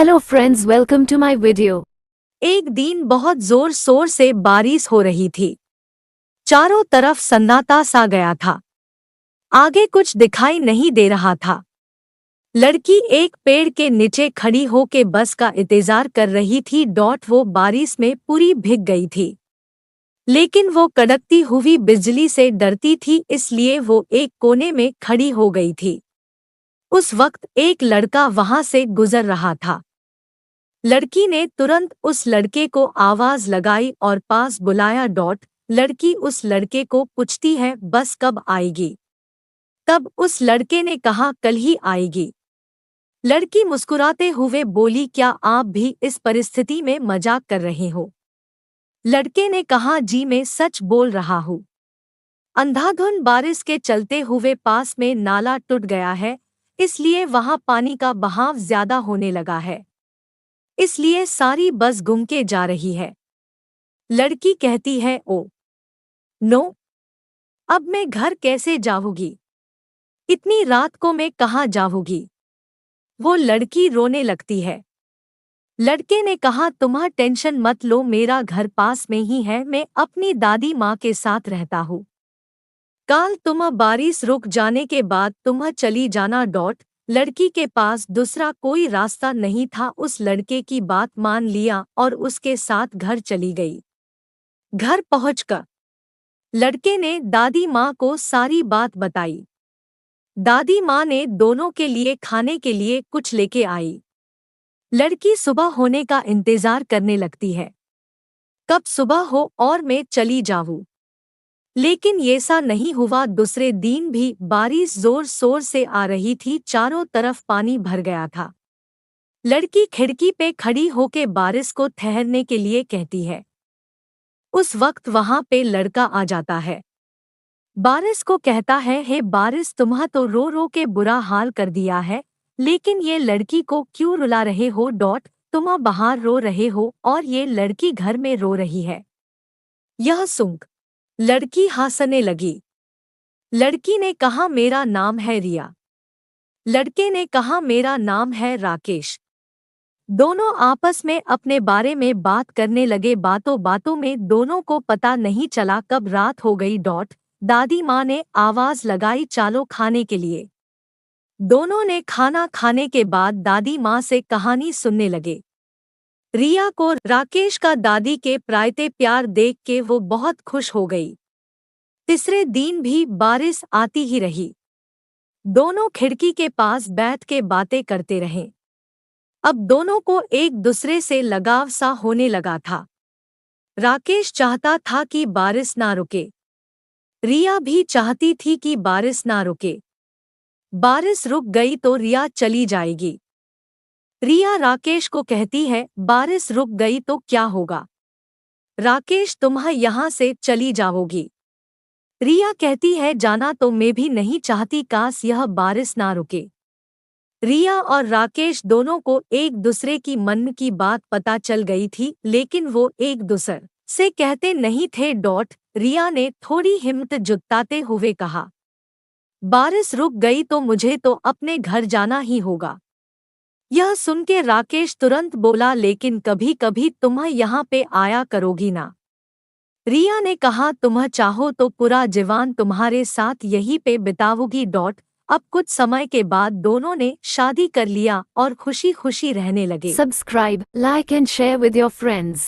Hello friends, welcome to my video. एक दिन बहुत जोर शोर से बारिश हो रही थी। चारों तरफ सन्नाटा सा गया था। आगे कुछ दिखाई नहीं दे रहा था। लड़की एक पेड़ के नीचे खड़ी होके बस का इंतजार कर रही थी। वो बारिश में पूरी भीग गई थी, लेकिन वो कड़कती हुई बिजली से डरती थी, इसलिए वो एक कोने में खड़ी हो गई थी। उस वक्त एक लड़का वहां से गुजर रहा था। लड़की ने तुरंत उस लड़के को आवाज लगाई और पास बुलाया। लड़की उस लड़के को पूछती है, बस कब आएगी? तब उस लड़के ने कहा, कल ही आएगी। लड़की मुस्कुराते हुए बोली, क्या आप भी इस परिस्थिति में मजाक कर रहे हो? लड़के ने कहा, जी मैं सच बोल रहा हूँ। अंधाधुंध बारिश के चलते हुए पास में नाला टूट गया है, इसलिए वहां पानी का बहाव ज्यादा होने लगा है, इसलिए सारी बस घूम के जा रही है। लड़की कहती है, ओ नो, अब मैं घर कैसे जाऊंगी? इतनी रात को मैं कहाँ जाऊंगी? वो लड़की रोने लगती है। लड़के ने कहा, तुम्हां टेंशन मत लो, मेरा घर पास में ही है, मैं अपनी दादी माँ के साथ रहता हूँ। कल तुम बारिश रुक जाने के बाद तुम चली जाना। लड़की के पास दूसरा कोई रास्ता नहीं था। उस लड़के की बात मान लिया और उसके साथ घर चली गई। घर पहुंचकर लड़के ने दादी माँ को सारी बात बताई। दादी माँ ने दोनों के लिए खाने के लिए कुछ लेके आई। लड़की सुबह होने का इंतजार करने लगती है, कब सुबह हो और मैं चली जाऊं। लेकिन ऐसा नहीं हुआ। दूसरे दिन भी बारिश जोर शोर से आ रही थी, चारों तरफ पानी भर गया था। लड़की खिड़की पे खड़ी होके बारिश को ठहरने के लिए कहती है। उस वक्त वहां पे लड़का आ जाता है। बारिश को कहता है, हे बारिश, तुम्हा तो रो रो के बुरा हाल कर दिया है, लेकिन ये लड़की को क्यों रुला रहे हो? तुम बाहर रो रहे हो और ये लड़की घर में रो रही है। यह सुन लड़की हंसने लगी। लड़की ने कहा, मेरा नाम है रिया। लड़के ने कहा, मेरा नाम है राकेश। दोनों आपस में अपने बारे में बात करने लगे। बातों बातों में दोनों को पता नहीं चला कब रात हो गई। दादी माँ ने आवाज लगाई, चालो खाने के लिए। दोनों ने खाना खाने के बाद दादी माँ से कहानी सुनने लगे। रिया को राकेश का दादी के प्रायते प्यार देख के वो बहुत खुश हो गई। तीसरे दिन भी बारिश आती ही रही। दोनों खिड़की के पास बैठ के बातें करते रहे। अब दोनों को एक दूसरे से लगाव सा होने लगा था। राकेश चाहता था कि बारिश ना रुके। रिया भी चाहती थी कि बारिश ना रुके। बारिश रुक गई तो रिया चली जाएगी। रिया राकेश को कहती है, बारिश रुक गई तो क्या होगा? राकेश, तुम यहाँ से चली जाओगी। रिया कहती है, जाना तो मैं भी नहीं चाहती, काश यह बारिश ना रुके। रिया और राकेश दोनों को एक दूसरे की मन की बात पता चल गई थी, लेकिन वो एक दूसरे से कहते नहीं थे। रिया ने थोड़ी हिम्मत जुटाते हुए कहा, बारिश रुक गई तो मुझे तो अपने घर जाना ही होगा। यह सुन के राकेश तुरंत बोला, लेकिन कभी कभी तुम यहाँ पे आया करोगी ना? रिया ने कहा, तुम चाहो तो पूरा जीवन तुम्हारे साथ यहीं पे बिताऊंगी। अब कुछ समय के बाद दोनों ने शादी कर लिया और खुशी खुशी रहने लगे। Subscribe, like and share with your friends.